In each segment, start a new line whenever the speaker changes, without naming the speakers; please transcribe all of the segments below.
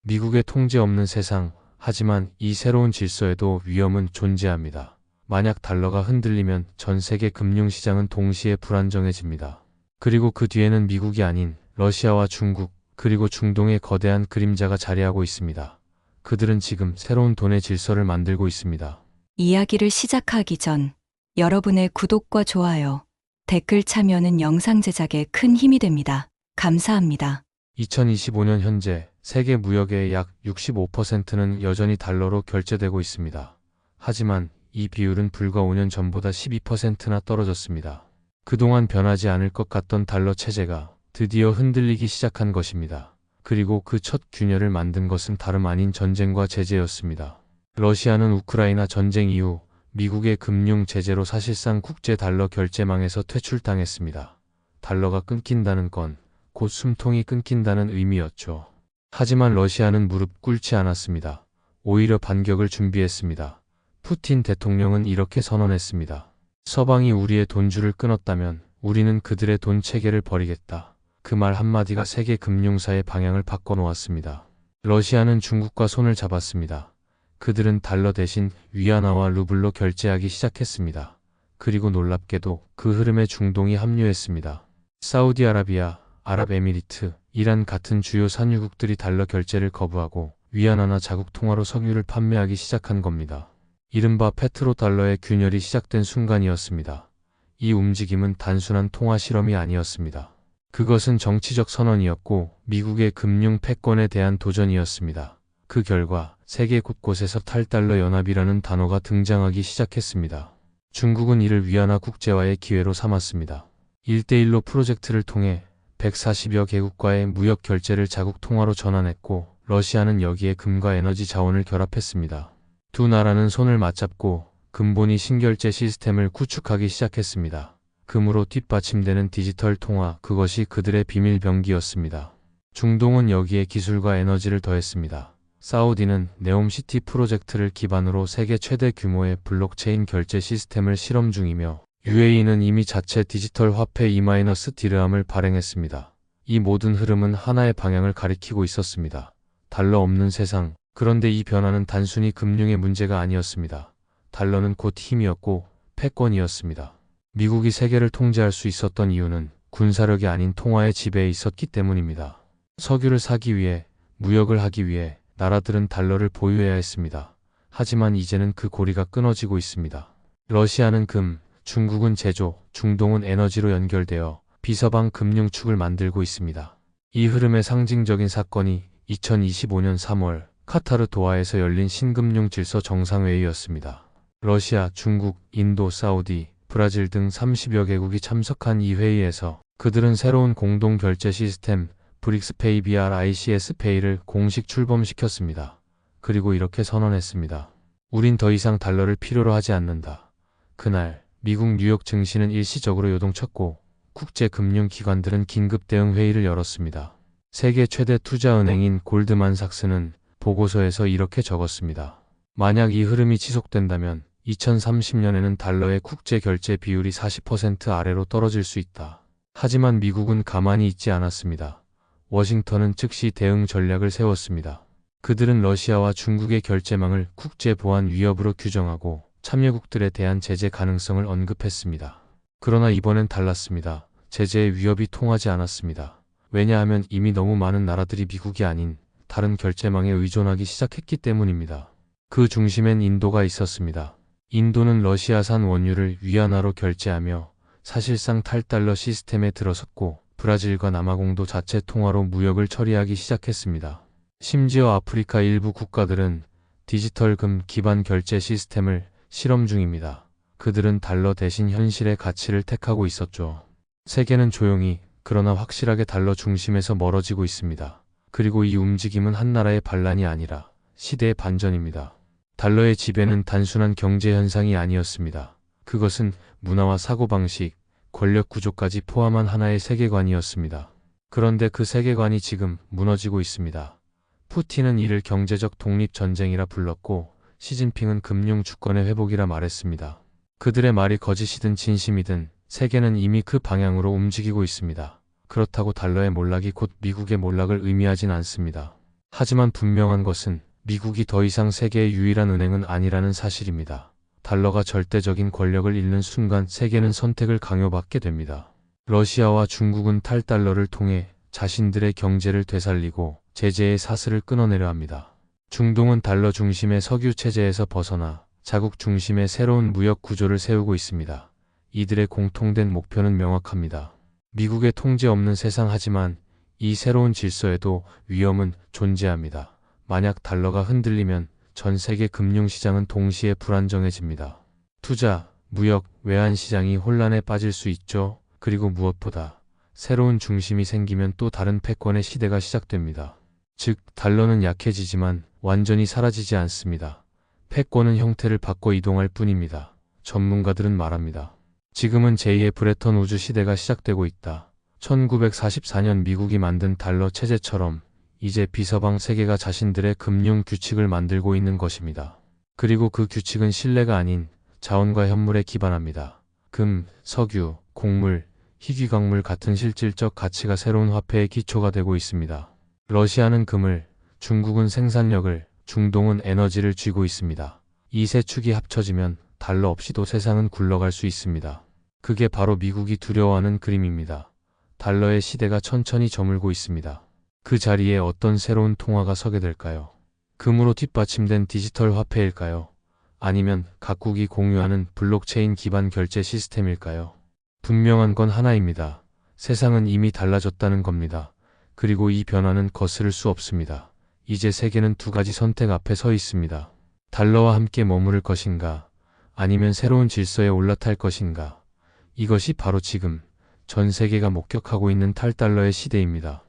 미국의 통제 없는 세상, 하지만 이 새로운 질서에도 위험은 존재합니다. 만약 달러가 흔들리면 전 세계 금융시장은 동시에 불안정해집니다. 그리고 그 뒤에는 미국이 아닌 러시아와 중국, 그리고 중동의 거대한 그림자가 자리하고 있습니다. 그들은 지금 새로운 돈의 질서를 만들고 있습니다.
이야기를 시작하기 전 여러분의 구독과 좋아요, 댓글 참여는 영상 제작에 큰 힘이 됩니다. 감사합니다.
2025년 현재 세계 무역의 약 65%는 여전히 달러로 결제되고 있습니다. 하지만 이 비율은 불과 5년 전보다 12%나 떨어졌습니다. 그동안 변하지 않을 것 같던 달러 체제가 드디어 흔들리기 시작한 것입니다. 그리고 그 첫 균열을 만든 것은 다름 아닌 전쟁과 제재였습니다. 러시아는 우크라이나 전쟁 이후 미국의 금융 제재로 사실상 국제 달러 결제망에서 퇴출당했습니다. 달러가 끊긴다는 건 곧 숨통이 끊긴다는 의미였죠. 하지만 러시아는 무릎 꿇지 않았습니다. 오히려 반격을 준비했습니다. 푸틴 대통령은 이렇게 선언했습니다. 서방이 우리의 돈줄을 끊었다면 우리는 그들의 돈 체계를 버리겠다. 그 말 한마디가 세계 금융사의 방향을 바꿔놓았습니다. 러시아는 중국과 손을 잡았습니다. 그들은 달러 대신 위안화와 루블로 결제하기 시작했습니다. 그리고 놀랍게도 그 흐름에 중동이 합류했습니다. 사우디아라비아, 아랍에미리트, 이란 같은 주요 산유국들이 달러 결제를 거부하고 위안화나 자국 통화로 석유를 판매하기 시작한 겁니다. 이른바 페트로달러의 균열이 시작된 순간이었습니다. 이 움직임은 단순한 통화 실험이 아니었습니다. 그것은 정치적 선언이었고 미국의 금융 패권에 대한 도전이었습니다. 그 결과 세계 곳곳에서 탈달러 연합이라는 단어가 등장하기 시작했습니다. 중국은 이를 위안화 국제화의 기회로 삼았습니다. 1대1로 프로젝트를 통해 140여 개국과의 무역 결제를 자국 통화로 전환했고 러시아는 여기에 금과 에너지 자원을 결합했습니다. 두 나라는 손을 맞잡고 근본이 신결제 시스템을 구축하기 시작했습니다. 금으로 뒷받침되는 디지털 통화, 그것이 그들의 비밀병기였습니다. 중동은 여기에 기술과 에너지를 더했습니다. 사우디는 네옴시티 프로젝트를 기반으로 세계 최대 규모의 블록체인 결제 시스템을 실험 중이며 UAE는 이미 자체 디지털 화폐 E-디르함을 발행했습니다. 이 모든 흐름은 하나의 방향을 가리키고 있었습니다. 달러 없는 세상. 그런데 이 변화는 단순히 금융의 문제가 아니었습니다. 달러는 곧 힘이었고 패권이었습니다. 미국이 세계를 통제할 수 있었던 이유는 군사력이 아닌 통화의 지배에 있었기 때문입니다. 석유를 사기 위해, 무역을 하기 위해 나라들은 달러를 보유해야 했습니다. 하지만 이제는 그 고리가 끊어지고 있습니다. 러시아는 금, 중국은 제조, 중동은 에너지로 연결되어 비서방 금융축을 만들고 있습니다. 이 흐름의 상징적인 사건이 2025년 3월 카타르 도하에서 열린 신금융 질서 정상회의였습니다. 러시아, 중국, 인도, 사우디, 브라질 등 30여 개국이 참석한 이 회의에서 그들은 새로운 공동 결제 시스템 브릭스페이 BRICS페이를 공식 출범시켰습니다. 그리고 이렇게 선언했습니다. 우린 더 이상 달러를 필요로 하지 않는다. 그날 미국 뉴욕 증시는 일시적으로 요동쳤고 국제금융기관들은 긴급 대응 회의를 열었습니다. 세계 최대 투자은행인 골드만삭스는 보고서에서 이렇게 적었습니다. 만약 이 흐름이 지속된다면 2030년에는 달러의 국제 결제 비율이 40% 아래로 떨어질 수 있다. 하지만 미국은 가만히 있지 않았습니다. 워싱턴은 즉시 대응 전략을 세웠습니다. 그들은 러시아와 중국의 결제망을 국제 보안 위협으로 규정하고 참여국들에 대한 제재 가능성을 언급했습니다. 그러나 이번엔 달랐습니다. 제재의 위협이 통하지 않았습니다. 왜냐하면 이미 너무 많은 나라들이 미국이 아닌 다른 결제망에 의존하기 시작했기 때문입니다. 그 중심엔 인도가 있었습니다. 인도는 러시아산 원유를 위안화로 결제하며 사실상 탈달러 시스템에 들어섰고 브라질과 남아공도 자체 통화로 무역을 처리하기 시작했습니다. 심지어 아프리카 일부 국가들은 디지털 금 기반 결제 시스템을 실험 중입니다. 그들은 달러 대신 현실의 가치를 택하고 있었죠. 세계는 조용히 그러나 확실하게 달러 중심에서 멀어지고 있습니다. 그리고 이 움직임은 한 나라의 반란이 아니라 시대의 반전입니다. 달러의 지배는 단순한 경제 현상이 아니었습니다. 그것은 문화와 사고방식, 권력 구조까지 포함한 하나의 세계관이었습니다. 그런데 그 세계관이 지금 무너지고 있습니다. 푸틴은 이를 경제적 독립전쟁이라 불렀고 시진핑은 금융 주권의 회복이라 말했습니다. 그들의 말이 거짓이든 진심이든 세계는 이미 그 방향으로 움직이고 있습니다. 그렇다고 달러의 몰락이 곧 미국의 몰락을 의미하진 않습니다. 하지만 분명한 것은 미국이 더 이상 세계의 유일한 은행은 아니라는 사실입니다. 달러가 절대적인 권력을 잃는 순간 세계는 선택을 강요받게 됩니다. 러시아와 중국은 탈달러를 통해 자신들의 경제를 되살리고 제재의 사슬을 끊어내려 합니다. 중동은 달러 중심의 석유 체제에서 벗어나 자국 중심의 새로운 무역 구조를 세우고 있습니다. 이들의 공통된 목표는 명확합니다. 미국의 통제 없는 세상. 하지만 이 새로운 질서에도 위험은 존재합니다. 만약 달러가 흔들리면 전 세계 금융시장은 동시에 불안정해집니다. 투자, 무역, 외환 시장이 혼란에 빠질 수 있죠. 그리고 무엇보다 새로운 중심이 생기면 또 다른 패권의 시대가 시작됩니다. 즉, 달러는 약해지지만 완전히 사라지지 않습니다. 패권은 형태를 바꿔 이동할 뿐입니다. 전문가들은 말합니다. 지금은 제2의 브레턴 우즈 시대가 시작되고 있다. 1944년 미국이 만든 달러 체제처럼 이제 비서방 세계가 자신들의 금융 규칙을 만들고 있는 것입니다. 그리고 그 규칙은 신뢰가 아닌 자원과 현물에 기반합니다. 금, 석유, 곡물, 희귀광물 같은 실질적 가치가 새로운 화폐의 기초가 되고 있습니다. 러시아는 금을, 중국은 생산력을, 중동은 에너지를 쥐고 있습니다. 이 세 축이 합쳐지면 달러 없이도 세상은 굴러갈 수 있습니다. 그게 바로 미국이 두려워하는 그림입니다. 달러의 시대가 천천히 저물고 있습니다. 그 자리에 어떤 새로운 통화가 서게 될까요? 금으로 뒷받침된 디지털 화폐일까요? 아니면 각국이 공유하는 블록체인 기반 결제 시스템일까요? 분명한 건 하나입니다. 세상은 이미 달라졌다는 겁니다. 그리고 이 변화는 거스를 수 없습니다. 이제 세계는 두 가지 선택 앞에 서 있습니다. 달러와 함께 머무를 것인가, 아니면 새로운 질서에 올라탈 것인가. 이것이 바로 지금 전 세계가 목격하고 있는 탈달러의 시대입니다.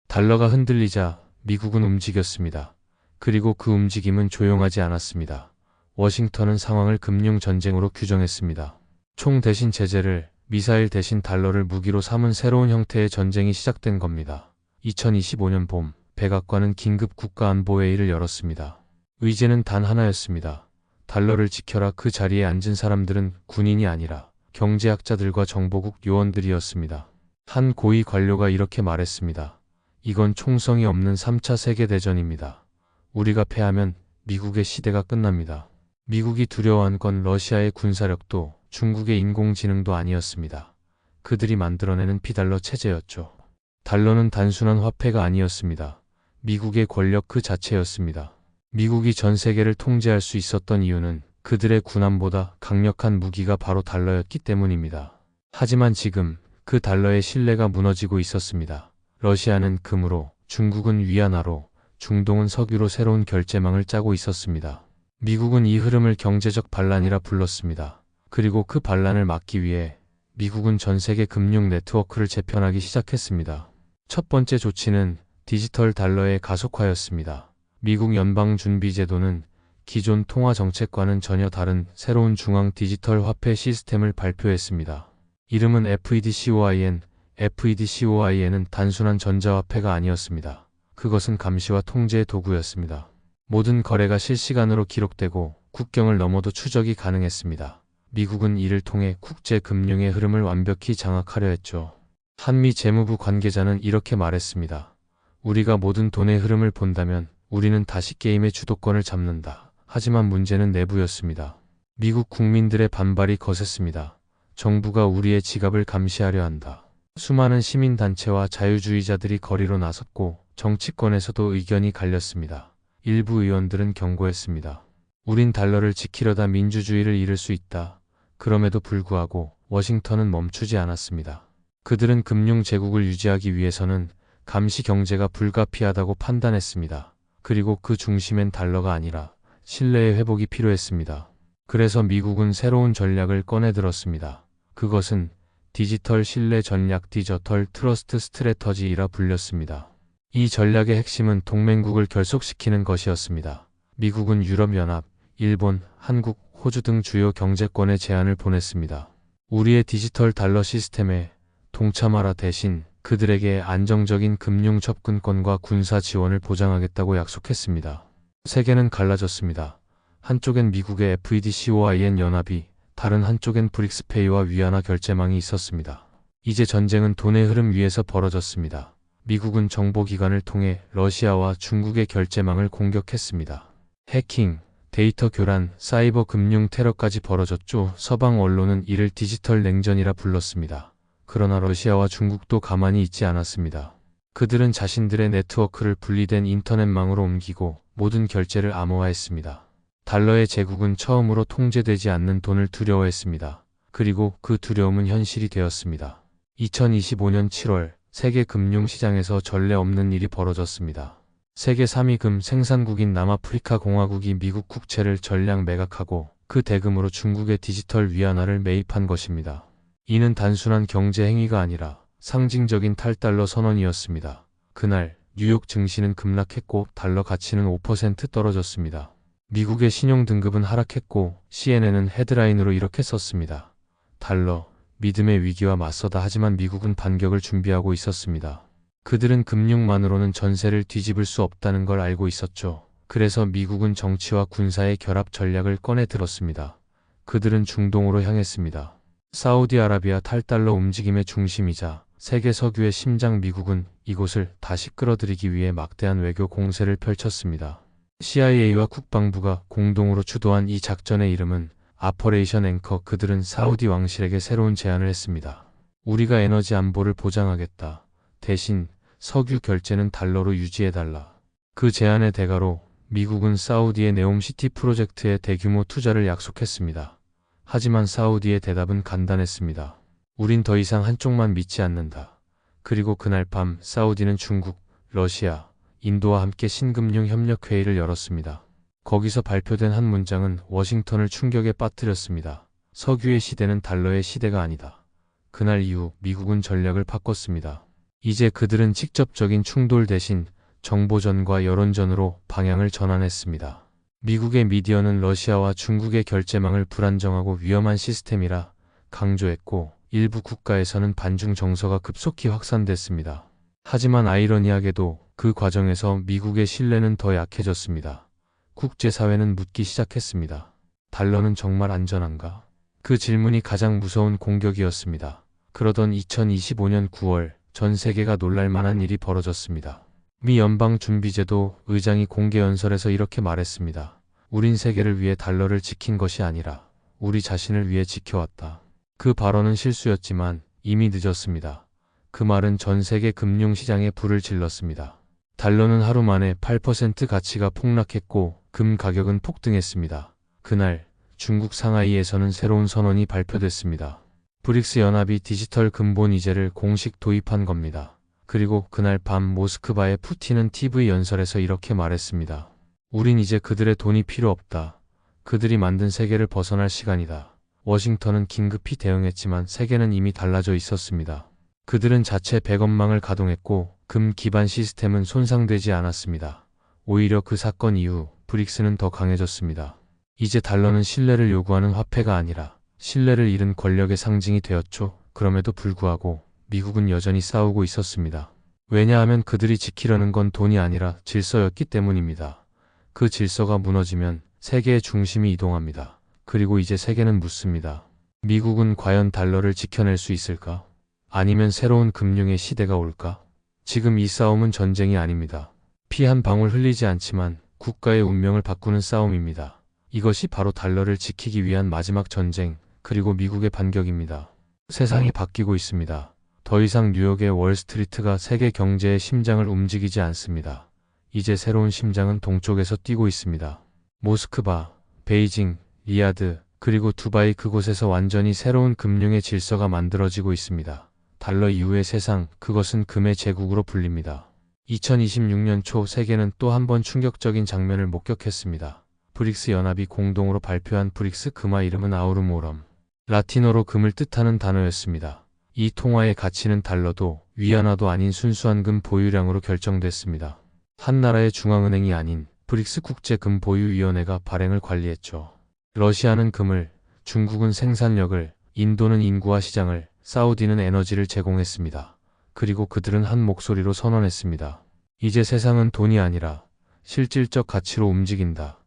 달러가 흔들리자 미국은 움직였습니다. 그리고 그 움직임은 조용하지 않았습니다. 워싱턴은 상황을 금융전쟁으로 규정했습니다. 총 대신 제재를, 미사일 대신 달러를 무기로 삼은 새로운 형태의 전쟁이 시작된 겁니다. 2025년 봄, 백악관은 긴급 국가안보회의를 열었습니다. 의제는 단 하나였습니다. 달러를 지켜라. 그 자리에 앉은 사람들은 군인이 아니라 경제학자들과 정보국 요원들이었습니다. 한 고위 관료가 이렇게 말했습니다. 이건 총성이 없는 3차 세계대전입니다. 우리가 패하면 미국의 시대가 끝납니다. 미국이 두려워한 건 러시아의 군사력도 중국의 인공지능도 아니었습니다. 그들이 만들어내는 피달러 체제였죠. 달러는 단순한 화폐가 아니었습니다. 미국의 권력 그 자체였습니다. 미국이 전 세계를 통제할 수 있었던 이유는 그들의 군함보다 강력한 무기가 바로 달러였기 때문입니다. 하지만 지금 그 달러의 신뢰가 무너지고 있었습니다. 러시아는 금으로, 중국은 위안화로, 중동은 석유로 새로운 결제망을 짜고 있었습니다. 미국은 이 흐름을 경제적 반란이라 불렀습니다. 그리고 그 반란을 막기 위해 미국은 전 세계 금융 네트워크를 재편하기 시작했습니다. 첫 번째 조치는 디지털 달러의 가속화였습니다. 미국 연방준비제도는 기존 통화 정책과는 전혀 다른 새로운 중앙 디지털 화폐 시스템을 발표했습니다. 이름은 FEDCOIN. FEDCOIN은 단순한 전자화폐가 아니었습니다. 그것은 감시와 통제의 도구였습니다. 모든 거래가 실시간으로 기록되고 국경을 넘어도 추적이 가능했습니다. 미국은 이를 통해 국제 금융의 흐름을 완벽히 장악하려 했죠. 한미 재무부 관계자는 이렇게 말했습니다. 우리가 모든 돈의 흐름을 본다면 우리는 다시 게임의 주도권을 잡는다. 하지만 문제는 내부였습니다. 미국 국민들의 반발이 거셌습니다. 정부가 우리의 지갑을 감시하려 한다. 수많은 시민단체와 자유주의자들이 거리로 나섰고 정치권에서도 의견이 갈렸습니다. 일부 의원들은 경고했습니다. 우린 달러를 지키려다 민주주의를 잃을 수 있다. 그럼에도 불구하고 워싱턴은 멈추지 않았습니다. 그들은 금융 제국을 유지하기 위해서는 감시 경제가 불가피하다고 판단했습니다. 그리고 그 중심엔 달러가 아니라 신뢰의 회복이 필요했습니다. 그래서 미국은 새로운 전략을 꺼내들었습니다. 그것은 디지털 신뢰 전략, 디지털 트러스트 스트래터지이라 불렸습니다. 이 전략의 핵심은 동맹국을 결속시키는 것이었습니다. 미국은 유럽연합, 일본, 한국, 호주 등 주요 경제권에 제안을 보냈습니다. 우리의 디지털 달러 시스템에 동참하라. 대신 그들에게 안정적인 금융 접근권과 군사 지원을 보장하겠다고 약속했습니다. 세계는 갈라졌습니다. 한쪽엔 미국의 FEDCOIN 연합이, 다른 한쪽엔 브릭스페이와 위안화 결제망이 있었습니다. 이제 전쟁은 돈의 흐름 위에서 벌어졌습니다. 미국은 정보기관을 통해 러시아와 중국의 결제망을 공격했습니다. 해킹, 데이터 교란, 사이버 금융 테러까지 벌어졌죠. 서방 언론은 이를 디지털 냉전이라 불렀습니다. 그러나 러시아와 중국도 가만히 있지 않았습니다. 그들은 자신들의 네트워크를 분리된 인터넷망으로 옮기고 모든 결제를 암호화했습니다. 달러의 제국은 처음으로 통제되지 않는 돈을 두려워했습니다. 그리고 그 두려움은 현실이 되었습니다. 2025년 7월 세계 금융시장에서 전례 없는 일이 벌어졌습니다. 세계 3위 금 생산국인 남아프리카 공화국이 미국 국채를 전량 매각하고 그 대금으로 중국의 디지털 위안화를 매입한 것입니다. 이는 단순한 경제 행위가 아니라 상징적인 탈달러 선언이었습니다. 그날 뉴욕 증시는 급락했고 달러 가치는 5% 떨어졌습니다. 미국의 신용 등급은 하락했고 CNN은 헤드라인으로 이렇게 썼습니다. 달러, 믿음의 위기와 맞서다. 하지만 미국은 반격을 준비하고 있었습니다. 그들은 금융만으로는 전세를 뒤집을 수 없다는 걸 알고 있었죠. 그래서 미국은 정치와 군사의 결합 전략을 꺼내 들었습니다. 그들은 중동으로 향했습니다. 사우디아라비아 탈달러 움직임의 중심이자 세계 석유의 심장 미국은 이곳을 다시 끌어들이기 위해 막대한 외교 공세를 펼쳤습니다. CIA와 국방부가 공동으로 주도한 이 작전의 이름은 아퍼레이션 앵커. 그들은 사우디 왕실에게 새로운 제안을 했습니다. 우리가 에너지 안보를 보장하겠다. 대신 석유 결제는 달러로 유지해달라. 그 제안의 대가로 미국은 사우디의 네옴시티 프로젝트에 대규모 투자를 약속했습니다. 하지만 사우디의 대답은 간단했습니다. 우린 더 이상 한쪽만 믿지 않는다. 그리고 그날 밤 사우디는 중국, 러시아, 인도와 함께 신금융 협력회의를 열었습니다. 거기서 발표된 한 문장은 워싱턴을 충격에 빠뜨렸습니다. 석유의 시대는 달러의 시대가 아니다. 그날 이후 미국은 전략을 바꿨습니다. 이제 그들은 직접적인 충돌 대신 정보전과 여론전으로 방향을 전환했습니다. 미국의 미디어는 러시아와 중국의 결제망을 불안정하고 위험한 시스템이라 강조했고 일부 국가에서는 반중 정서가 급속히 확산됐습니다. 하지만 아이러니하게도 그 과정에서 미국의 신뢰는 더 약해졌습니다. 국제사회는 묻기 시작했습니다. 달러는 정말 안전한가? 그 질문이 가장 무서운 공격이었습니다. 그러던 2025년 9월 전 세계가 놀랄만한 일이 벌어졌습니다. 미 연방준비제도 의장이 공개연설에서 이렇게 말했습니다. 우린 세계를 위해 달러를 지킨 것이 아니라 우리 자신을 위해 지켜왔다. 그 발언은 실수였지만 이미 늦었습니다. 그 말은 전 세계 금융시장에 불을 질렀습니다. 달러는 하루 만에 8% 가치가 폭락했고 금 가격은 폭등했습니다. 그날 중국 상하이에서는 새로운 선언이 발표됐습니다. 브릭스 연합이 디지털 근본 이제를 공식 도입한 겁니다. 그리고 그날 밤 모스크바의 푸틴은 TV 연설에서 이렇게 말했습니다. 우린 이제 그들의 돈이 필요 없다. 그들이 만든 세계를 벗어날 시간이다. 워싱턴은 긴급히 대응했지만 세계는 이미 달라져 있었습니다. 그들은 자체 백업망을 가동했고 금 기반 시스템은 손상되지 않았습니다. 오히려 그 사건 이후 브릭스는 더 강해졌습니다. 이제 달러는 신뢰를 요구하는 화폐가 아니라 신뢰를 잃은 권력의 상징이 되었죠. 그럼에도 불구하고 미국은 여전히 싸우고 있었습니다. 왜냐하면 그들이 지키려는 건 돈이 아니라 질서였기 때문입니다. 그 질서가 무너지면 세계의 중심이 이동합니다. 그리고 이제 세계는 묻습니다. 미국은 과연 달러를 지켜낼 수 있을까? 아니면 새로운 금융의 시대가 올까? 지금 이 싸움은 전쟁이 아닙니다. 피 한 방울 흘리지 않지만 국가의 운명을 바꾸는 싸움입니다. 이것이 바로 달러를 지키기 위한 마지막 전쟁, 그리고 미국의 반격입니다. 세상이 바뀌고 있습니다. 더 이상 뉴욕의 월스트리트가 세계 경제의 심장을 움직이지 않습니다. 이제 새로운 심장은 동쪽에서 뛰고 있습니다. 모스크바, 베이징, 리야드, 그리고 두바이, 그곳에서 완전히 새로운 금융의 질서가 만들어지고 있습니다. 달러 이후의 세상, 그것은 금의 제국으로 불립니다. 2026년 초 세계는 또 한 번 충격적인 장면을 목격했습니다. 브릭스 연합이 공동으로 발표한 브릭스 금화, 이름은 아우르모럼. 라틴어로 금을 뜻하는 단어였습니다. 이 통화의 가치는 달러도 위안화도 아닌 순수한 금 보유량으로 결정됐습니다. 한 나라의 중앙은행이 아닌 브릭스 국제금보유위원회가 발행을 관리했죠. 러시아는 금을, 중국은 생산력을, 인도는 인구와 시장을, 사우디는 에너지를 제공했습니다. 그리고 그들은 한 목소리로 선언했습니다. 이제 세상은 돈이 아니라 실질적 가치로 움직인다.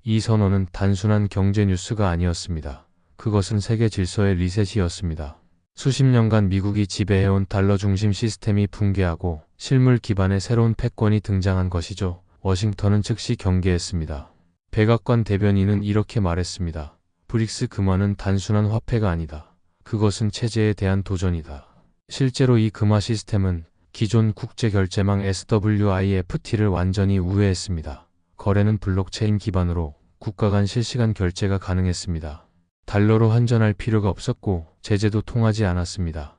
이 선언은 단순한 경제 뉴스가 아니었습니다. 그것은 세계 질서의 리셋이었습니다. 수십 년간 미국이 지배해온 달러 중심 시스템이 붕괴하고 실물 기반의 새로운 패권이 등장한 것이죠. 워싱턴은 즉시 경계했습니다. 백악관 대변인은 이렇게 말했습니다. 브릭스 금화는 단순한 화폐가 아니다. 그것은 체제에 대한 도전이다. 실제로 이 금화 시스템은 기존 국제결제망 SWIFT를 완전히 우회했습니다. 거래는 블록체인 기반으로 국가 간 실시간 결제가 가능했습니다. 달러로 환전할 필요가 없었고 제재도 통하지 않았습니다.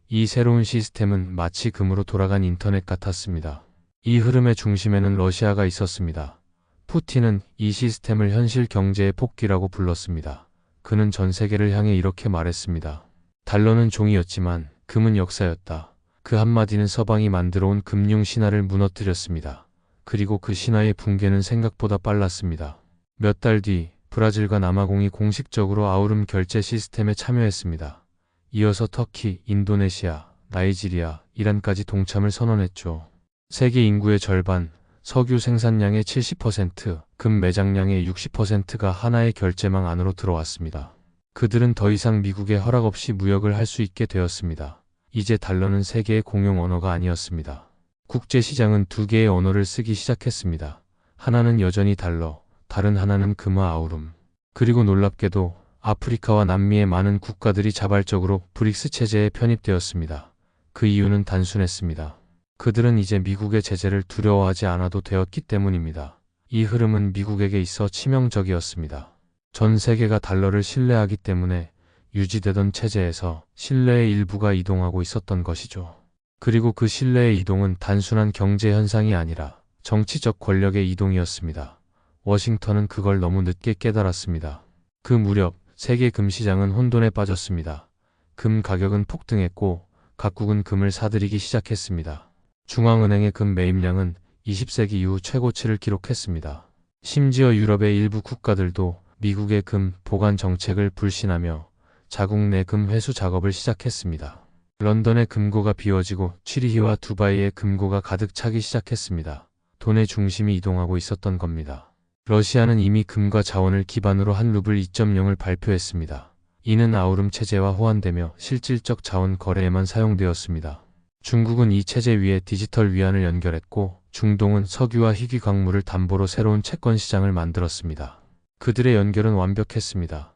이 새로운 시스템은 마치 금으로 돌아간 인터넷 같았습니다. 이 흐름의 중심에는 러시아가 있었습니다. 푸틴은 이 시스템을 현실 경제의 폭기라고 불렀습니다. 그는 전 세계를 향해 이렇게 말했습니다. 달러는 종이였지만 금은 역사였다. 그 한마디는 서방이 만들어온 금융 신화를 무너뜨렸습니다. 그리고 그 신화의 붕괴는 생각보다 빨랐습니다. 몇 달 뒤 브라질과 남아공이 공식적으로 아우름 결제 시스템에 참여했습니다. 이어서 터키, 인도네시아, 나이지리아, 이란까지 동참을 선언했죠. 세계 인구의 절반, 석유 생산량의 70%, 금 매장량의 60%가 하나의 결제망 안으로 들어왔습니다. 그들은 더 이상 미국의 허락 없이 무역을 할 수 있게 되었습니다. 이제 달러는 세계의 공용 언어가 아니었습니다. 국제시장은 두 개의 언어를 쓰기 시작했습니다. 하나는 여전히 달러, 다른 하나는 금화 아우름. 그리고 놀랍게도 아프리카와 남미의 많은 국가들이 자발적으로 브릭스 체제에 편입되었습니다. 그 이유는 단순했습니다. 그들은 이제 미국의 제재를 두려워하지 않아도 되었기 때문입니다. 이 흐름은 미국에게 있어 치명적이었습니다. 전 세계가 달러를 신뢰하기 때문에 유지되던 체제에서 신뢰의 일부가 이동하고 있었던 것이죠. 그리고 그 신뢰의 이동은 단순한 경제 현상이 아니라 정치적 권력의 이동이었습니다. 워싱턴은 그걸 너무 늦게 깨달았습니다. 그 무렵 세계 금 시장은 혼돈에 빠졌습니다. 금 가격은 폭등했고 각국은 금을 사들이기 시작했습니다. 중앙은행의 금 매입량은 20세기 이후 최고치를 기록했습니다. 심지어 유럽의 일부 국가들도 미국의 금 보관 정책을 불신하며 자국 내 금 회수 작업을 시작했습니다. 런던의 금고가 비워지고 취리히와 두바이의 금고가 가득 차기 시작했습니다. 돈의 중심이 이동하고 있었던 겁니다. 러시아는 이미 금과 자원을 기반으로 한 루블 2.0을 발표했습니다. 이는 아우름 체제와 호환되며 실질적 자원 거래에만 사용되었습니다. 중국은 이 체제 위에 디지털 위안을 연결했고 중동은 석유와 희귀 광물을 담보로 새로운 채권 시장을 만들었습니다. 그들의 연결은 완벽했습니다.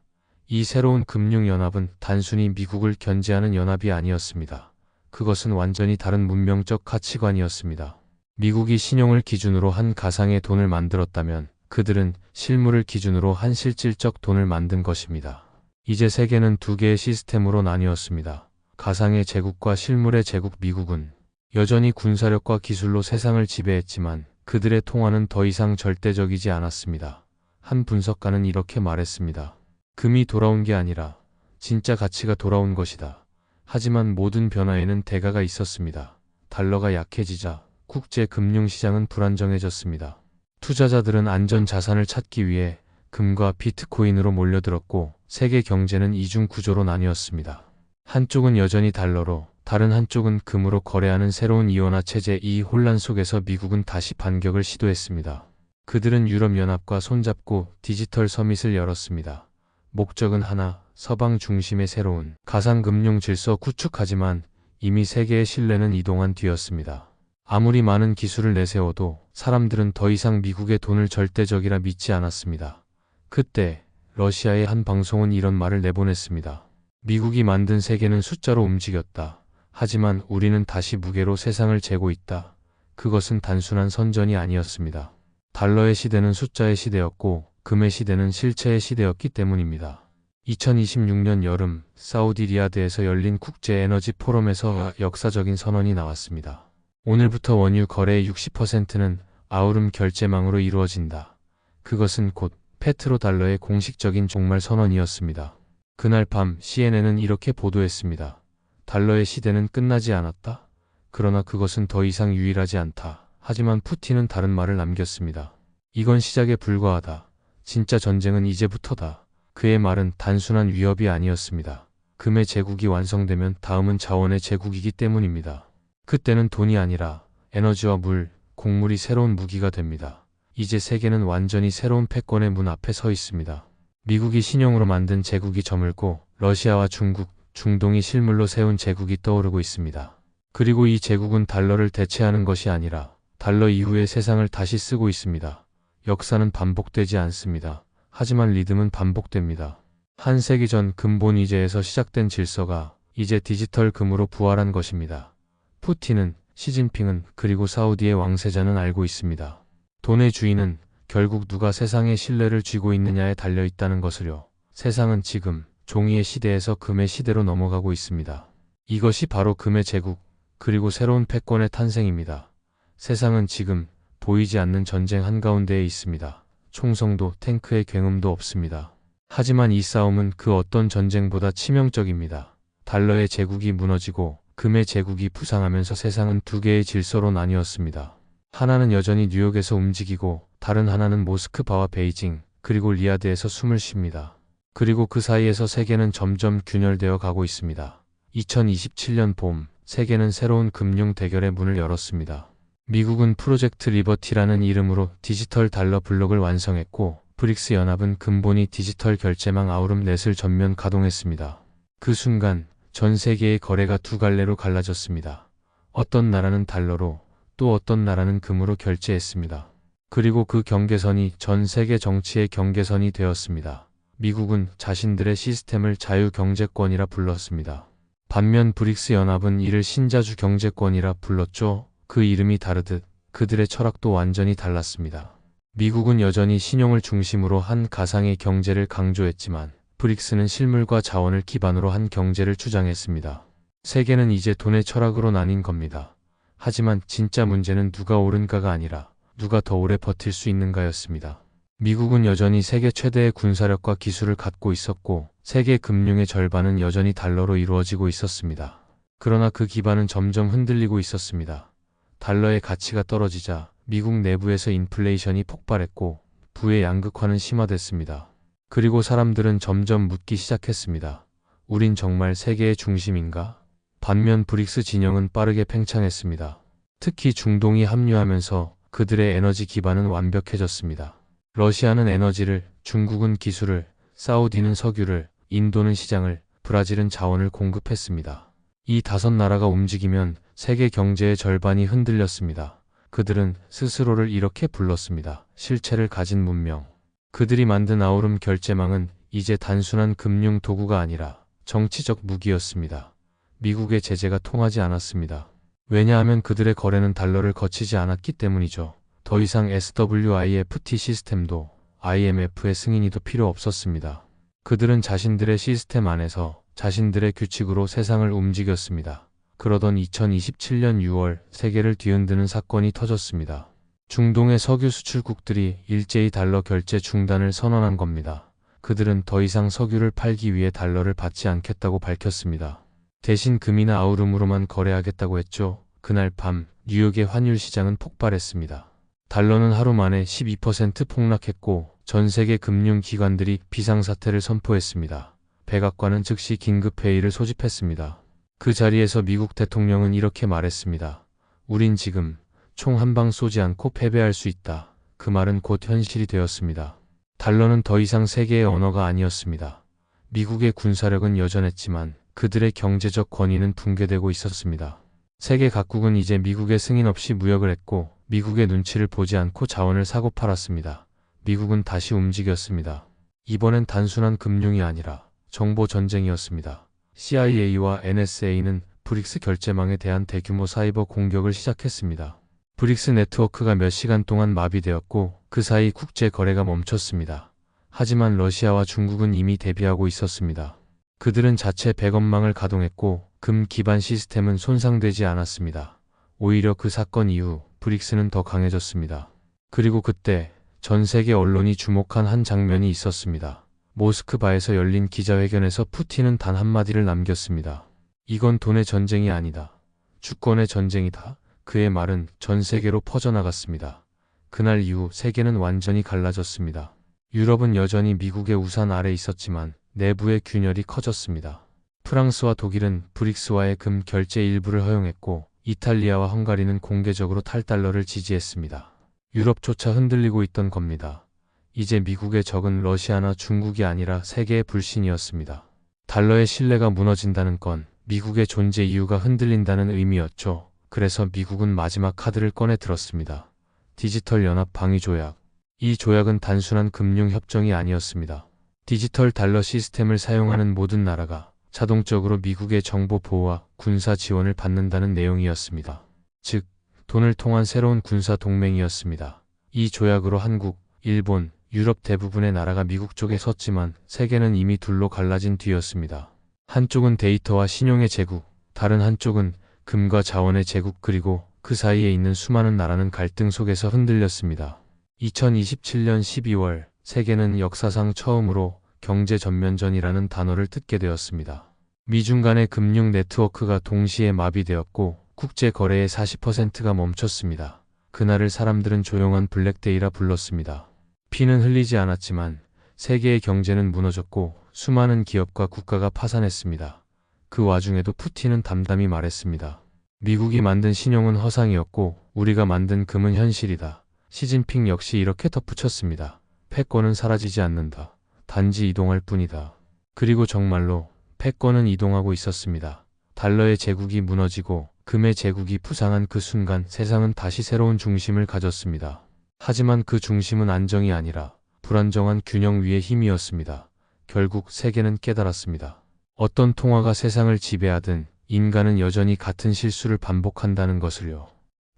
이 새로운 금융연합은 단순히 미국을 견제하는 연합이 아니었습니다. 그것은 완전히 다른 문명적 가치관이었습니다. 미국이 신용을 기준으로 한 가상의 돈을 만들었다면 그들은 실물을 기준으로 한 실질적 돈을 만든 것입니다. 이제 세계는 두 개의 시스템으로 나뉘었습니다. 가상의 제국과 실물의 제국. 미국은 여전히 군사력과 기술로 세상을 지배했지만 그들의 통화는 더 이상 절대적이지 않았습니다. 한 분석가는 이렇게 말했습니다. 금이 돌아온 게 아니라 진짜 가치가 돌아온 것이다. 하지만 모든 변화에는 대가가 있었습니다. 달러가 약해지자 국제 금융시장은 불안정해졌습니다. 투자자들은 안전 자산을 찾기 위해 금과 비트코인으로 몰려들었고 세계 경제는 이중 구조로 나뉘었습니다. 한쪽은 여전히 달러로, 다른 한쪽은 금으로 거래하는 새로운 이원화 체제. 이 혼란 속에서 미국은 다시 반격을 시도했습니다. 그들은 유럽연합과 손잡고 디지털 서밋을 열었습니다. 목적은 하나, 서방 중심의 새로운 가상금융 질서 구축하지만 이미 세계의 신뢰는 이동한 뒤였습니다. 아무리 많은 기술을 내세워도 사람들은 더 이상 미국의 돈을 절대적이라 믿지 않았습니다. 그때 러시아의 한 방송은 이런 말을 내보냈습니다. 미국이 만든 세계는 숫자로 움직였다. 하지만 우리는 다시 무게로 세상을 재고 있다. 그것은 단순한 선전이 아니었습니다. 달러의 시대는 숫자의 시대였고 금의 시대는 실체의 시대였기 때문입니다. 2026년 여름 사우디 리야드에서 열린 국제 에너지 포럼에서 역사적인 선언이 나왔습니다. 오늘부터 원유 거래의 60%는 아우름 결제망으로 이루어진다. 그것은 곧 페트로달러의 공식적인 종말 선언이었습니다. 그날 밤 CNN은 이렇게 보도했습니다. 달러의 시대는 끝나지 않았다. 그러나 그것은 더 이상 유일하지 않다. 하지만 푸틴은 다른 말을 남겼습니다. 이건 시작에 불과하다. 진짜 전쟁은 이제부터다. 그의 말은 단순한 위협이 아니었습니다. 금의 제국이 완성되면 다음은 자원의 제국이기 때문입니다. 그때는 돈이 아니라 에너지와 물, 곡물이 새로운 무기가 됩니다. 이제 세계는 완전히 새로운 패권의 문 앞에 서 있습니다. 미국이 신용으로 만든 제국이 저물고 러시아와 중국, 중동이 실물로 세운 제국이 떠오르고 있습니다. 그리고 이 제국은 달러를 대체하는 것이 아니라 달러 이후의 세상을 다시 쓰고 있습니다. 역사는 반복되지 않습니다. 하지만 리듬은 반복됩니다. 한 세기 전 근본 위제에서 시작된 질서가 이제 디지털 금으로 부활한 것입니다. 푸틴은, 시진핑은, 그리고 사우디의 왕세자는 알고 있습니다. 돈의 주인은 결국 누가 세상의 신뢰를 쥐고 있느냐에 달려 있다는 것을요. 세상은 지금 종이의 시대에서 금의 시대로 넘어가고 있습니다. 이것이 바로 금의 제국, 그리고 새로운 패권의 탄생입니다. 세상은 지금 보이지 않는 전쟁 한가운데에 있습니다. 총성도 탱크의 굉음도 없습니다. 하지만 이 싸움은 그 어떤 전쟁보다 치명적입니다. 달러의 제국이 무너지고 금의 제국이 부상하면서 세상은 두 개의 질서로 나뉘었습니다. 하나는 여전히 뉴욕에서 움직이고 다른 하나는 모스크바와 베이징, 그리고 리야드에서 숨을 쉽니다. 그리고 그 사이에서 세계는 점점 균열되어 가고 있습니다. 2027년 봄, 세계는 새로운 금융 대결의 문을 열었습니다. 미국은 프로젝트 리버티라는 이름으로 디지털 달러 블록을 완성했고, 브릭스 연합은 근본이 디지털 결제망 아우름넷을 전면 가동했습니다. 그 순간 전 세계의 거래가 두 갈래로 갈라졌습니다. 어떤 나라는 달러로, 또 어떤 나라는 금으로 결제했습니다. 그리고 그 경계선이 전 세계 정치의 경계선이 되었습니다. 미국은 자신들의 시스템을 자유경제권이라 불렀습니다. 반면 브릭스 연합은 이를 신자주 경제권이라 불렀죠. 그 이름이 다르듯 그들의 철학도 완전히 달랐습니다. 미국은 여전히 신용을 중심으로 한 가상의 경제를 강조했지만 브릭스는 실물과 자원을 기반으로 한 경제를 주장했습니다. 세계는 이제 돈의 철학으로 나뉜 겁니다. 하지만 진짜 문제는 누가 옳은가가 아니라 누가 더 오래 버틸 수 있는가였습니다. 미국은 여전히 세계 최대의 군사력과 기술을 갖고 있었고 세계 금융의 절반은 여전히 달러로 이루어지고 있었습니다. 그러나 그 기반은 점점 흔들리고 있었습니다. 달러의 가치가 떨어지자 미국 내부에서 인플레이션이 폭발했고 부의 양극화는 심화됐습니다. 그리고 사람들은 점점 묻기 시작했습니다. 우린 정말 세계의 중심인가? 반면 브릭스 진영은 빠르게 팽창했습니다. 특히 중동이 합류하면서 그들의 에너지 기반은 완벽해졌습니다. 러시아는 에너지를, 중국은 기술을, 사우디는 석유를, 인도는 시장을, 브라질은 자원을 공급했습니다. 이 다섯 나라가 움직이면 세계 경제의 절반이 흔들렸습니다. 그들은 스스로를 이렇게 불렀습니다. 실체를 가진 문명. 그들이 만든 아우름 결제망은 이제 단순한 금융 도구가 아니라 정치적 무기였습니다. 미국의 제재가 통하지 않았습니다. 왜냐하면 그들의 거래는 달러를 거치지 않았기 때문이죠. 더 이상 SWIFT 시스템도 IMF의 승인이도 필요 없었습니다. 그들은 자신들의 시스템 안에서 자신들의 규칙으로 세상을 움직였습니다. 그러던 2027년 6월 세계를 뒤흔드는 사건이 터졌습니다. 중동의 석유 수출국들이 일제히 달러 결제 중단을 선언한 겁니다. 그들은 더 이상 석유를 팔기 위해 달러를 받지 않겠다고 밝혔습니다. 대신 금이나 아우름으로만 거래하겠다고 했죠. 그날 밤 뉴욕의 환율 시장은 폭발했습니다. 달러는 하루 만에 12% 폭락했고 전 세계 금융기관들이 비상사태를 선포했습니다. 백악관은 즉시 긴급회의를 소집했습니다. 그 자리에서 미국 대통령은 이렇게 말했습니다. 우린 지금 총 한 방 쏘지 않고 패배할 수 있다. 그 말은 곧 현실이 되었습니다. 달러는 더 이상 세계의 언어가 아니었습니다. 미국의 군사력은 여전했지만 그들의 경제적 권위는 붕괴되고 있었습니다. 세계 각국은 이제 미국의 승인 없이 무역을 했고 미국의 눈치를 보지 않고 자원을 사고 팔았습니다. 미국은 다시 움직였습니다. 이번엔 단순한 금융이 아니라 정보 전쟁이었습니다. CIA와 NSA는 브릭스 결제망에 대한 대규모 사이버 공격을 시작했습니다. 브릭스 네트워크가 몇 시간 동안 마비되었고 그 사이 국제 거래가 멈췄습니다. 하지만 러시아와 중국은 이미 대비하고 있었습니다. 그들은 자체 백업망을 가동했고 금 기반 시스템은 손상되지 않았습니다. 오히려 그 사건 이후 브릭스는 더 강해졌습니다. 그리고 그때 전 세계 언론이 주목한 한 장면이 있었습니다. 모스크바에서 열린 기자회견에서 푸틴은 단 한마디를 남겼습니다. 이건 돈의 전쟁이 아니다. 주권의 전쟁이다. 그의 말은 전 세계로 퍼져나갔습니다. 그날 이후 세계는 완전히 갈라졌습니다. 유럽은 여전히 미국의 우산 아래 있었지만 내부의 균열이 커졌습니다. 프랑스와 독일은 브릭스와의 금 결제 일부를 허용했고 이탈리아와 헝가리는 공개적으로 탈달러를 지지했습니다. 유럽조차 흔들리고 있던 겁니다. 이제 미국의 적은 러시아나 중국이 아니라 세계의 불신이었습니다. 달러의 신뢰가 무너진다는 건 미국의 존재 이유가 흔들린다는 의미였죠. 그래서 미국은 마지막 카드를 꺼내 들었습니다. 디지털 연합 방위 조약. 이 조약은 단순한 금융 협정이 아니었습니다. 디지털 달러 시스템을 사용하는 모든 나라가 자동적으로 미국의 정보 보호와 군사 지원을 받는다는 내용이었습니다. 즉, 돈을 통한 새로운 군사 동맹이었습니다. 이 조약으로 한국, 일본, 유럽 대부분의 나라가 미국 쪽에 섰지만 세계는 이미 둘로 갈라진 뒤였습니다. 한쪽은 데이터와 신용의 제국, 다른 한쪽은 금과 자원의 제국, 그리고 그 사이에 있는 수많은 나라는 갈등 속에서 흔들렸습니다. 2027년 12월 세계는 역사상 처음으로 경제 전면전이라는 단어를 듣게 되었습니다. 미중 간의 금융 네트워크가 동시에 마비되었고 국제 거래의 40%가 멈췄습니다. 그날을 사람들은 조용한 블랙데이라 불렀습니다. 피는 흘리지 않았지만 세계의 경제는 무너졌고 수많은 기업과 국가가 파산했습니다. 그 와중에도 푸틴은 담담히 말했습니다. 미국이 만든 신용은 허상이었고 우리가 만든 금은 현실이다. 시진핑 역시 이렇게 덧붙였습니다. 패권은 사라지지 않는다. 단지 이동할 뿐이다. 그리고 정말로 패권은 이동하고 있었습니다. 달러의 제국이 무너지고 금의 제국이 부상한 그 순간 세상은 다시 새로운 중심을 가졌습니다. 하지만 그 중심은 안정이 아니라 불안정한 균형 위의 힘이었습니다. 결국 세계는 깨달았습니다. 어떤 통화가 세상을 지배하든 인간은 여전히 같은 실수를 반복한다는 것을요.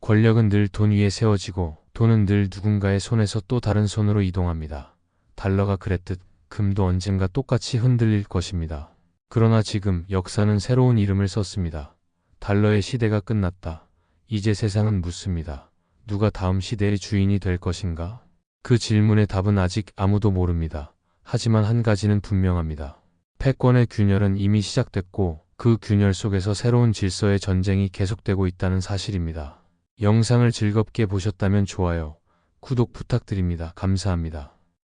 권력은 늘 돈 위에 세워지고 돈은 늘 누군가의 손에서 또 다른 손으로 이동합니다. 달러가 그랬듯 금도 언젠가 똑같이 흔들릴 것입니다. 그러나 지금 역사는 새로운 이름을 썼습니다. 달러의 시대가 끝났다. 이제 세상은 묻습니다. 누가 다음 시대의 주인이 될 것인가? 그 질문의 답은 아직 아무도 모릅니다. 하지만 한 가지는 분명합니다. 패권의 균열은 이미 시작됐고 그 균열 속에서 새로운 질서의 전쟁이 계속되고 있다는 사실입니다. 영상을 즐겁게 보셨다면 좋아요, 구독 부탁드립니다. 감사합니다.